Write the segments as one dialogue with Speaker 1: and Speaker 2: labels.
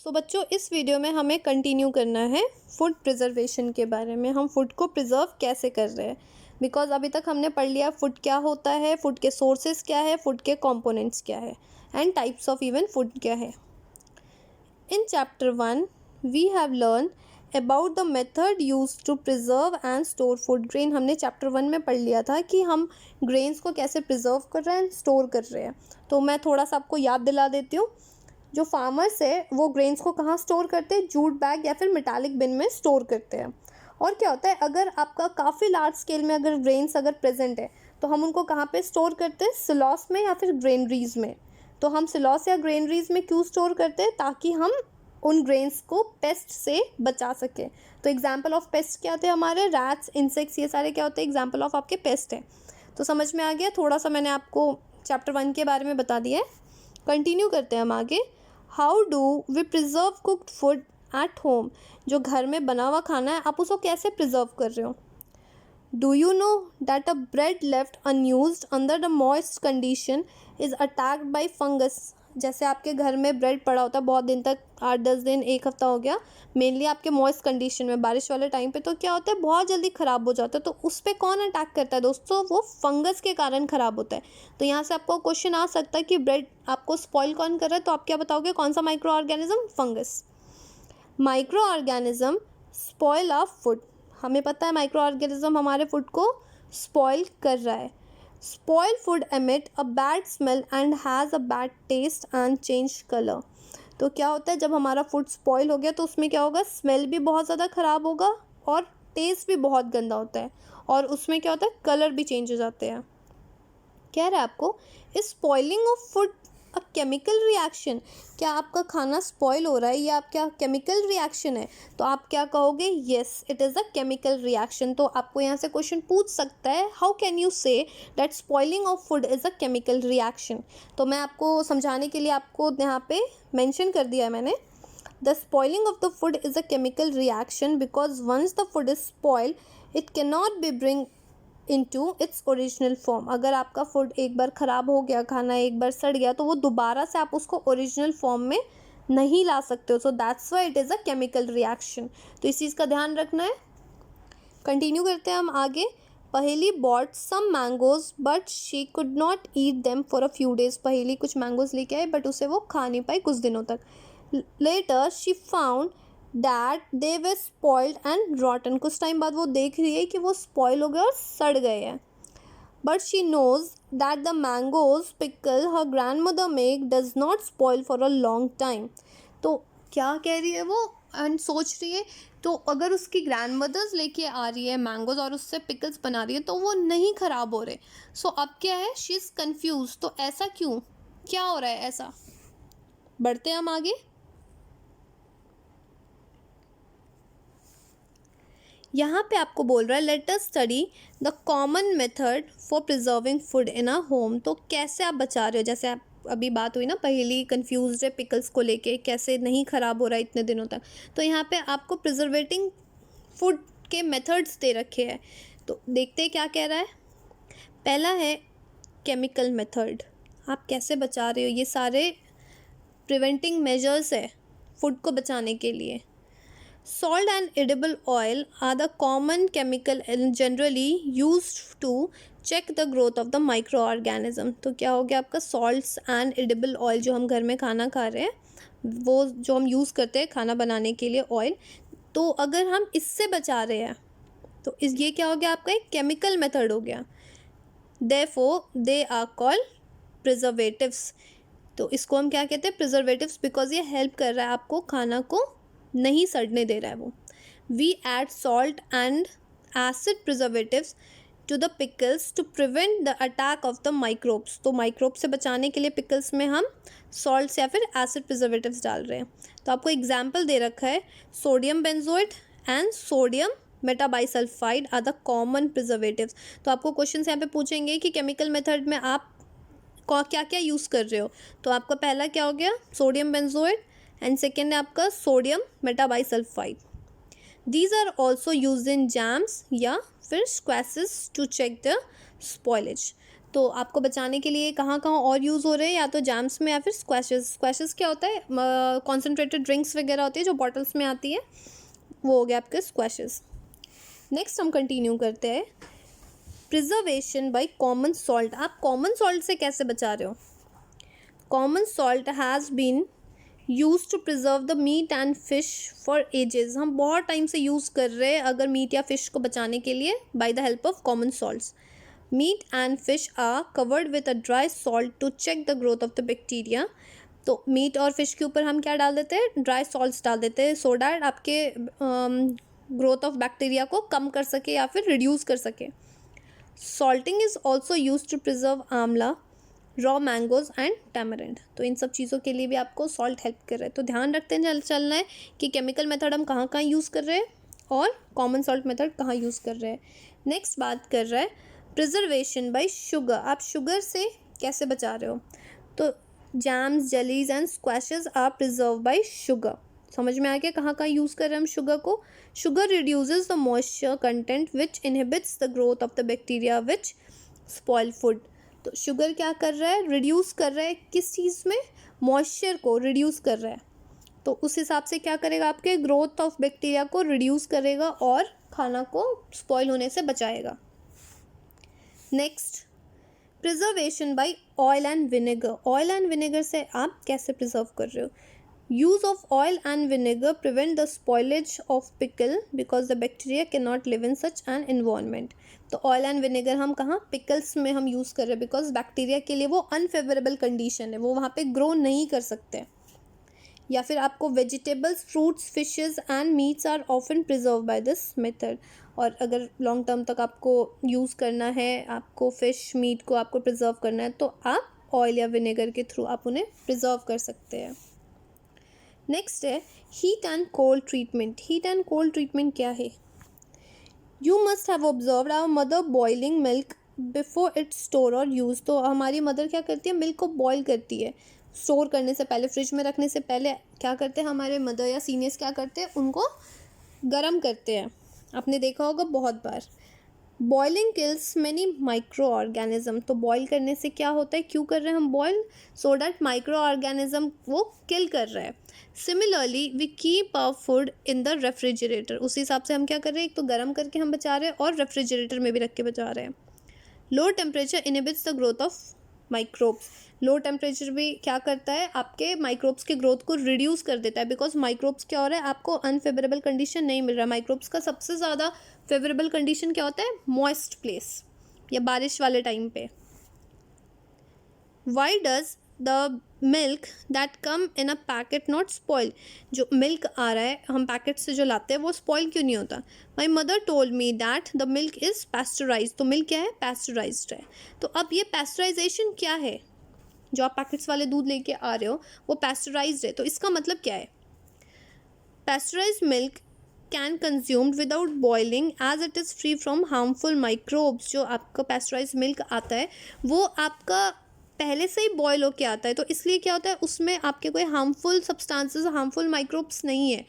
Speaker 1: बच्चों इस वीडियो में हमें कंटिन्यू करना है फूड प्रिजर्वेशन के बारे में। हम फूड को प्रिजर्व कैसे कर रहे हैं, बिकॉज अभी तक हमने पढ़ लिया फूड क्या होता है, फूड के सोर्सेज क्या है, फूड के कंपोनेंट्स क्या है and types of even food क्या है। In chapter 1 we have learn about the method use to preserve and store food grain. हमने चैप्टर 1 में पढ़ लिया था कि हम ग्रेन्स को कैसे प्रिजर्व कर रहे हैं एंड स्टोर कर रहे हैं। तो मैं थोड़ा सा आपको याद दिला देती हूँ। जो फार्मर्स है वो ग्रेन्स को कहाँ स्टोर करते हैं, जूट बैग या फिर मेटालिक बिन में स्टोर करते हैं। और क्या होता है, अगर आपका काफ़ी लार्ज स्केल में अगर ग्रेन्स अगर प्रेजेंट है तो हम उनको कहाँ पे स्टोर करते हैं, सिलॉस में या फिर ग्रेनरीज में। तो हम सिलॉस या ग्रेनरीज में क्यों स्टोर करते हैं, ताकि हम उन ग्रेन्स को पेस्ट से बचा सकें। तो एग्जाम्पल ऑफ पेस्ट क्या होते हैं हमारे, रैट्स, इंसेक्ट्स, ये सारे क्या होते हैं, एग्जाम्पल ऑफ आपके पेस्ट हैं। तो समझ में आ गया, थोड़ा सा मैंने आपको चैप्टर 1 के बारे में बता दिया है। कंटिन्यू करते हैं हम आगे। How do we preserve cooked food at home. जो घर में बना हुआ खाना है आप उसको कैसे प्रिजर्व कर रहे हो। Do you know that a bread left unused under the moist condition is attacked by fungus. जैसे आपके घर में ब्रेड पड़ा होता है बहुत दिन तक, 8-10 दिन, एक हफ्ता हो गया, मेनली आपके मॉइस्ट कंडीशन में बारिश वाले टाइम पे, तो क्या होता है बहुत जल्दी ख़राब हो जाता है। तो उस पर कौन अटैक करता है दोस्तों, वो फंगस के कारण ख़राब होता है। तो यहाँ से आपको क्वेश्चन आ सकता है कि ब्रेड आपको स्पॉइल कौन कर रहा है, तो आप क्या बताओगे, कौन सा micro organism, fungus. Micro organism spoil of food. हमें पता है माइक्रो ऑर्गेनिज्म हमारे फूड को स्पॉइल कर रहा है। Spoil food emit a bad smell and has a bad taste and change colour. तो क्या होता है, जब हमारा फूड स्पॉइल हो गया तो उसमें क्या होगा, स्मेल भी बहुत ज़्यादा ख़राब होगा और टेस्ट भी बहुत गंदा होता है, और उसमें क्या होता है, कलर भी चेंज हो जाते हैं। कह रहा है आपको, is spoiling of food a chemical reaction. क्या आपका खाना स्पॉइल हो रहा है या क्या केमिकल रिएक्शन है, तो आप क्या कहोगे, yes it is a chemical reaction. तो आपको यहाँ से क्वेश्चन पूछ सकता है, how can you say that spoiling of food is a chemical reaction. तो मैं आपको समझाने के लिए आपको यहाँ पे मेंशन कर दिया है मैंने, the spoiling of the food is a chemical reaction because once the food is spoil it can not be bring into its original form. अगर आपका फूड एक बार ख़राब हो गया, खाना एक बार सड़ गया, तो वो दोबारा से आप उसको ओरिजिनल फॉर्म में नहीं ला सकते हो। So that's why it is a chemical reaction. तो इस चीज़ का ध्यान रखना है। कंटिन्यू करते हैं हम आगे। Paheli bought some mangoes but she could not eat them for a few days. Paheli कुछ मैंगोज लेके आए बट उसे वो खा नहीं पाई कुछ दिनों तक। Later she found that they were spoiled and rotten. कुछ टाइम बाद वो देख रही है कि वो स्पॉइल हो गए और सड़ गए हैं। But she knows that the mangoes pickle her grandmother make does not spoil for a long time. तो क्या कह रही है वो, एंड सोच रही है, तो अगर उसकी ग्रैंड मदर्स लेके आ रही है मैंगोज और उससे पिकल्स बना रही है तो वो नहीं ख़राब हो रहे। सो अब क्या है, शी इज़ कन्फ्यूज। तो ऐसा क्यों, क्या हो रहा है ऐसा। बढ़ते हैं हम आगे। यहाँ पे आपको बोल रहा है, let us study the common method for preserving food in a home. तो कैसे आप बचा रहे हो, जैसे आप अभी बात हुई ना, पहली कंफ्यूज है पिकल्स को लेके, कैसे नहीं ख़राब हो रहा है इतने दिनों तक। तो यहाँ पे आपको प्रिजर्वेटिंग फूड के मेथड्स दे रखे हैं। तो देखते हैं क्या कह रहा है। पहला है केमिकल मेथड। आप कैसे बचा रहे हो, ये सारे प्रिवेंटिंग मेजर्स है फूड को बचाने के लिए। Salt and edible oil are the common chemical and generally used to check the growth of the microorganism। तो क्या हो गया आपका, salts and edible oil, जो हम घर में खाना खा रहे हैं, वो जो हम यूज़ करते हैं खाना बनाने के लिए ऑयल, तो अगर हम इससे बचा रहे हैं तो ये क्या हो गया आपका, एक केमिकल मेथड हो गया। Therefore they are called preservatives। तो इसको हम क्या कहते हैं, प्रिजर्वेटिव्स, बिकॉज ये हेल्प कर रहा है आपको खाना को नहीं सड़ने दे रहा है वो। We add salt and acid preservatives to the pickles to prevent the attack of the microbes. तो माइक्रोब से बचाने के लिए पिकल्स में हम सॉल्ट्स या फिर एसिड प्रिजर्वेटिव्स डाल रहे हैं। तो आपको एग्जाम्पल दे रखा है, sodium benzoate and sodium metabisulphite are the common preservatives. तो आपको क्वेश्चन यहाँ पे पूछेंगे कि केमिकल मेथड में आप क्या क्या यूज़ कर रहे हो। तो आपका पहला क्या हो गया, सोडियम बेंजोएट, एंड सेकेंड है आपका sodium metabisulphite. These are also use in jams या फिर squashes to check the spoilage. तो आपको बचाने के लिए कहाँ कहाँ और यूज़ हो रहे हैं, या तो जैम्स में या फिर स्क्वैशेस। स्क्वैशेस क्या होता है, कॉन्सेंट्रेटेड ड्रिंक्स वगैरह होती है जो बॉटल्स में आती है, वो हो गया आपके स्क्वैशेस। नेक्स्ट हम कंटिन्यू करते हैं, प्रिजर्वेशन बाय कॉमन सॉल्ट। आप कॉमन सॉल्ट से कैसे बचा रहे हो? Common salt has been use to preserve the meat and fish for ages. हम बहुत टाइम से यूज़ कर रहे हैं अगर मीट या फिश को बचाने के लिए, by the help of common salts. Meat and fish are covered with a dry salt to check the growth of the bacteria. तो मीट और फिश के ऊपर हम क्या डाल देते हैं, ड्राई सॉल्ट्स डाल देते हैं, सो डैट आपके ग्रोथ ऑफ बैक्टीरिया को कम कर सके या फिर रिड्यूस कर सके। Salting is also use to preserve amla, raw mangoes and tamarind. तो इन सब चीज़ों के लिए भी आपको सॉल्ट हेल्प कर रहा है। तो ध्यान रखते हैं चलना है कि केमिकल मेथड हम कहाँ कहाँ यूज़ कर रहे हैं और कॉमन सॉल्ट मेथड कहाँ यूज़ कर रहे हैं। नेक्स्ट बात कर रहा है प्रिजर्वेशन बाय शुगर। आप शुगर से कैसे बचा रहे हो? तो jams, jellies and squashes are preserve by sugar. समझ में आ गया कहाँ कहाँ यूज़ कर रहे हैं हम शुगर को? Sugar reduces the moisture content which inhibits the growth of the bacteria which spoil food. तो शुगर क्या कर रहा है, रिड्यूस कर रहा है किस चीज़ में, मॉइस्चर को रिड्यूस कर रहा है। तो उस हिसाब से क्या करेगा, आपके ग्रोथ ऑफ बैक्टीरिया को रिड्यूस करेगा और खाना को स्पॉइल होने से बचाएगा। Next, preservation by oil and vinegar. Oil and vinegar से आप कैसे प्रिजर्व कर रहे हो? Use of oil and vinegar prevent the spoilage of pickle because the bacteria can not live in such an environment. तो ऑयल एंड विनेगर हम कहाँ, pickles में हम यूज़ कर रहे हैं, बिकॉज बैक्टीरिया के लिए वो अनफेवरेबल कंडीशन है, वो वहाँ पे ग्रो नहीं कर सकते। या फिर आपको vegetables, fruits, fishes and meats are often preserve by this method. और अगर लॉन्ग टर्म तक आपको यूज़ करना है, आपको फ़िश, मीट को आपको प्रिजर्व करना है, तो आप ऑयल या विनेगर के थ्रू आप उन्हें प्रिजर्व कर सकते हैं। नेक्स्ट है heat and cold treatment. Heat and cold treatment क्या है? You must have observed our mother boiling milk before its store और यूज़। तो हमारी मदर क्या करती है, मिल्क को बॉयल करती है स्टोर करने से पहले, फ्रिज में रखने से पहले क्या करते हैं हमारे मदर या सीनियर्स, क्या करते हैं, उनको गर्म करते हैं। आपने देखा होगा बहुत बार। Boiling kills many micro organism. तो बॉयल करने से क्या होता है, क्यों कर रहे हैं हम boil, so that micro organism वो किल कर रहा है। Similarly we keep our food in the refrigerator. उसी हिसाब से हम क्या कर रहे हैं, एक तो गर्म करके हम बचा रहे हैं और रेफ्रिजरेटर में भी रख के बचा रहे हैं। Low temperature inhibits the growth of microbes. Low temperature भी क्या करता है, आपके माइक्रोब्स के ग्रोथ को रिड्यूस कर देता है, बिकॉज माइक्रोब्स क्या हो रहा है, आपको अनफेवरेबल कंडीशन नहीं मिल रहा है। माइक्रोब्स का सबसे ज़्यादा फेवरेबल कंडीशन क्या होता है, मॉइस्ट प्लेस या बारिश वाले टाइम पे। Why does the milk that come in a packet not spoil. जो मिल्क आ रहा है हम पैकेट से जो लाते हैं वो स्पॉइल क्यों नहीं होता? My mother told me that the milk is pasteurise. तो मिल्क क्या है, पैस्चराइज्ड है। तो अब ये पैस्चराइजेशन क्या है, जो आप पैकेट्स वाले दूध लेके आ रहे हो वो पैस्चराइज्ड है। तो इसका मतलब क्या है, pasteurised milk can consumed without boiling as it is free from harmful microbes. जो आपका पैस्चराइज्ड मिल्क आता है वो आपका पहले से ही बॉयल होके आता है, तो इसलिए क्या होता है, उसमें आपके कोई हार्मफुल सब्सटेंसेस, हार्मफुल माइक्रोब्स नहीं है।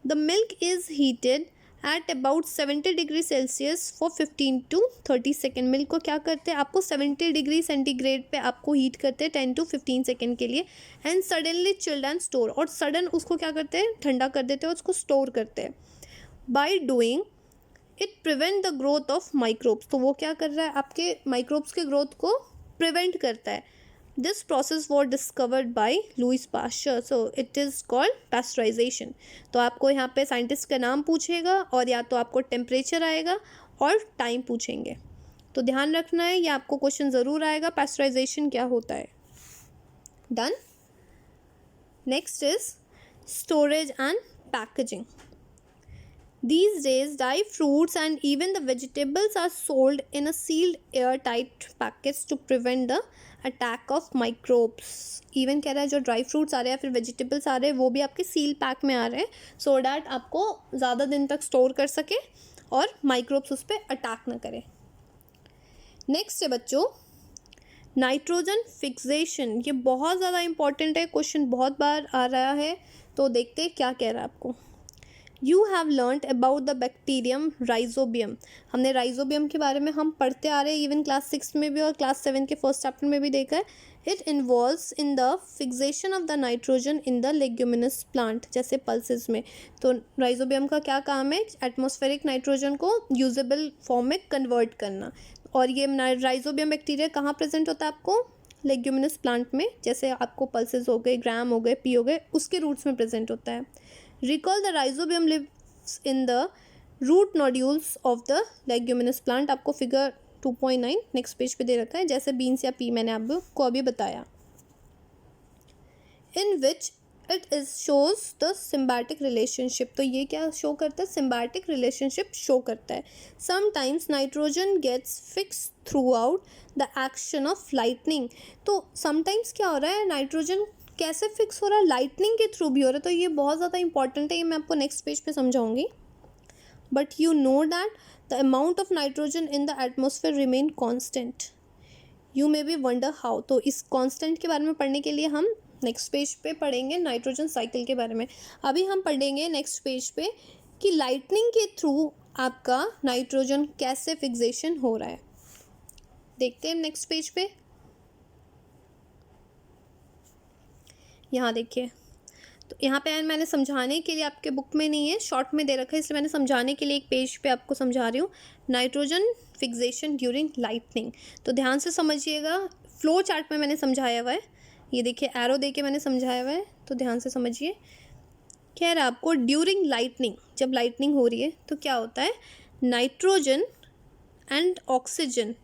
Speaker 1: The milk is heated at about 70 degree Celsius for 15 to 30 second. Milk को क्या करते हैं, आपको 70 डिग्री सेंटीग्रेड पे आपको हीट करते हैं 10 to 15 सेकेंड के लिए, and suddenly chilled and store. और सडन उसको क्या करते हैं, ठंडा कर देते हैं, उसको स्टोर करते हैं। By doing it prevent the growth of microbes. तो वो क्या कर रहा है, आपके माइक्रोब्स के ग्रोथ को प्रिवेंट करता है। This process was discovered by Louis Pasteur, so it is called pasteurisation. तो आपको यहाँ पे साइंटिस्ट का नाम पूछेगा और या तो आपको टेम्परेचर आएगा और टाइम पूछेंगे, तो ध्यान रखना है, ये आपको क्वेश्चन ज़रूर आएगा, पैस्चराइजेशन क्या होता है। Done. Next is storage and packaging. These days, dry fruits and even the vegetables are sold in a sealed airtight packets to prevent the attack of microbes. Even कह रहा है जो ड्राई फ्रूट्स आ रहे हैं फिर वेजिटेबल्स आ रहे हैं वो भी आपके सील पैक में आ रहे हैं, सो डैट आपको ज़्यादा दिन तक स्टोर कर सके और माइक्रोब्स उस पर अटैक ना करें। नेक्स्ट है बच्चों नाइट्रोजन फिक्सेशन। ये बहुत ज़्यादा इंपॉर्टेंट है, क्वेश्चन बहुत बार आ रहा है, तो देखते हैं क्या कह रहा है आपको। You have learned about the bacterium rhizobium. हमने राइजोबियम के बारे में हम पढ़ते आ रहे हैं, इवन क्लास 6 में भी और क्लास 7 के फर्स्ट चैप्टर में भी देखा है। It involves in the fixation of the nitrogen in the leguminous plant, जैसे पल्सेस में। तो राइजोबियम का क्या काम है? एटमॉस्फेरिक नाइट्रोजन को यूजेबल फॉर्म में कन्वर्ट करना। और ये राइजोबियम बैक्टीरिया कहाँ प्रेजेंट होता है आपको? लेग्यूमिनस प्लांट में, जैसे आपको पल्सेस हो गए, ग्राम हो गए, पी हो गए, उसके रूट्स में प्रेजेंट होता है। Recall the rhizobium lives in the root nodules of the leguminous plant. आपको फिगर 2.9 नेक्स्ट पेज पे दे रखा है, जैसे बीन्स या पी मैंने आपको अभी बताया। In which it is shows the symbiotic relationship. तो ये क्या शो करता है? सिम्बायोटिक रिलेशनशिप शो करता है। Sometimes nitrogen gets fix throughout the action of lightning. तो समटाइम्स क्या हो रहा है, नाइट्रोजन कैसे फिक्स हो रहा है? लाइटनिंग के थ्रू भी हो रहा है। तो ये बहुत ज़्यादा इंपॉर्टेंट है, ये मैं आपको नेक्स्ट पेज पे समझाऊंगी। But you know that the amount of nitrogen in the atmosphere remain constant. You may be wonder how. तो इस कॉन्स्टेंट के बारे में पढ़ने के लिए हम नेक्स्ट पेज पे पढ़ेंगे नाइट्रोजन साइकिल के बारे में। अभी हम पढ़ेंगे नेक्स्ट पेज पे कि लाइटनिंग के थ्रू आपका नाइट्रोजन कैसे फिक्सेशन हो रहा है। देखते हैं नेक्स्ट पेज पे। यहाँ देखिए, तो यहाँ पे मैंने समझाने के लिए, आपके बुक में नहीं है, शॉर्ट में दे रखा है, इसलिए मैंने समझाने के लिए एक पेज पे आपको समझा रही हूँ। Nitrogen fixation during lightning. तो ध्यान से समझिएगा, फ्लो चार्ट में मैंने समझाया हुआ है। ये देखिए एरो दे के मैंने समझाया हुआ है, तो ध्यान से समझिए। कह रहा है आपको ड्यूरिंग लाइटनिंग, जब लाइटनिंग हो रही है तो क्या होता है, नाइट्रोजन एंड ऑक्सीजन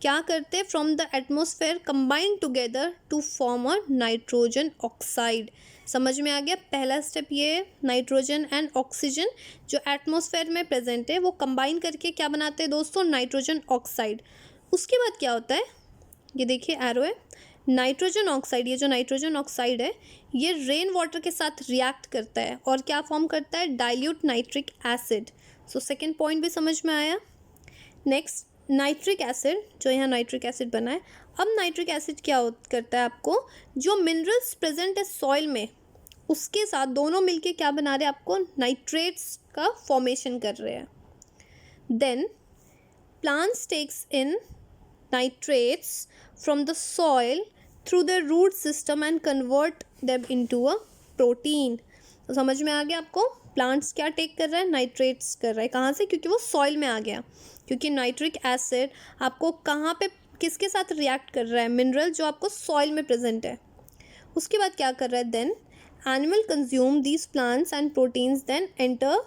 Speaker 1: क्या करते हैं, from the atmosphere combine together to form a nitrogen oxide. समझ में आ गया? पहला स्टेप ये है, नाइट्रोजन एंड ऑक्सीजन जो एटमोसफेयर में प्रेजेंट है वो कंबाइन करके क्या बनाते हैं दोस्तों, नाइट्रोजन ऑक्साइड। उसके बाद क्या होता है, ये देखिए एरो है, नाइट्रोजन ऑक्साइड, ये जो नाइट्रोजन ऑक्साइड है ये रेन वाटर के साथ रिएक्ट करता है और क्या फॉर्म करता है, dilute nitric acid. So second point भी समझ में आया। नेक्स्ट नाइट्रिक एसिड, जो यहाँ नाइट्रिक एसिड बना है। अब नाइट्रिक एसिड क्या करता है आपको, जो मिनरल्स प्रेजेंट है सॉइल में उसके साथ दोनों मिलके क्या बना रहे हैं, आपको नाइट्रेट्स का फॉर्मेशन कर रहे हैं। Then plants takes in nitrates from the soil through the root system and convert them into a protein. तो समझ में आ गया आपको, प्लांट्स क्या टेक कर रहा है, नाइट्रेट्स कर रहा है। कहाँ से? क्योंकि वो सॉइल में आ गया। क्योंकि नाइट्रिक एसिड आपको कहाँ पे किसके साथ रिएक्ट कर रहा है, मिनरल जो आपको सॉइल में प्रेजेंट है। उसके बाद क्या कर रहा है, then animal consume these plants and proteins then enter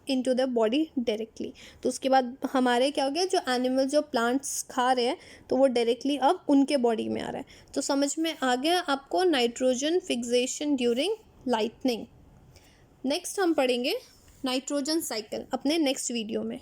Speaker 1: into the body directly. तो उसके बाद हमारे क्या हो गया, जो एनिमल जो प्लांट्स खा रहे हैं तो वो डायरेक्टली अब उनके बॉडी में आ रहा है। तो समझ में आ गया आपको nitrogen fixation during lightning. Next हम पढ़ेंगे नाइट्रोजन साइकिल अपने नेक्स्ट वीडियो में।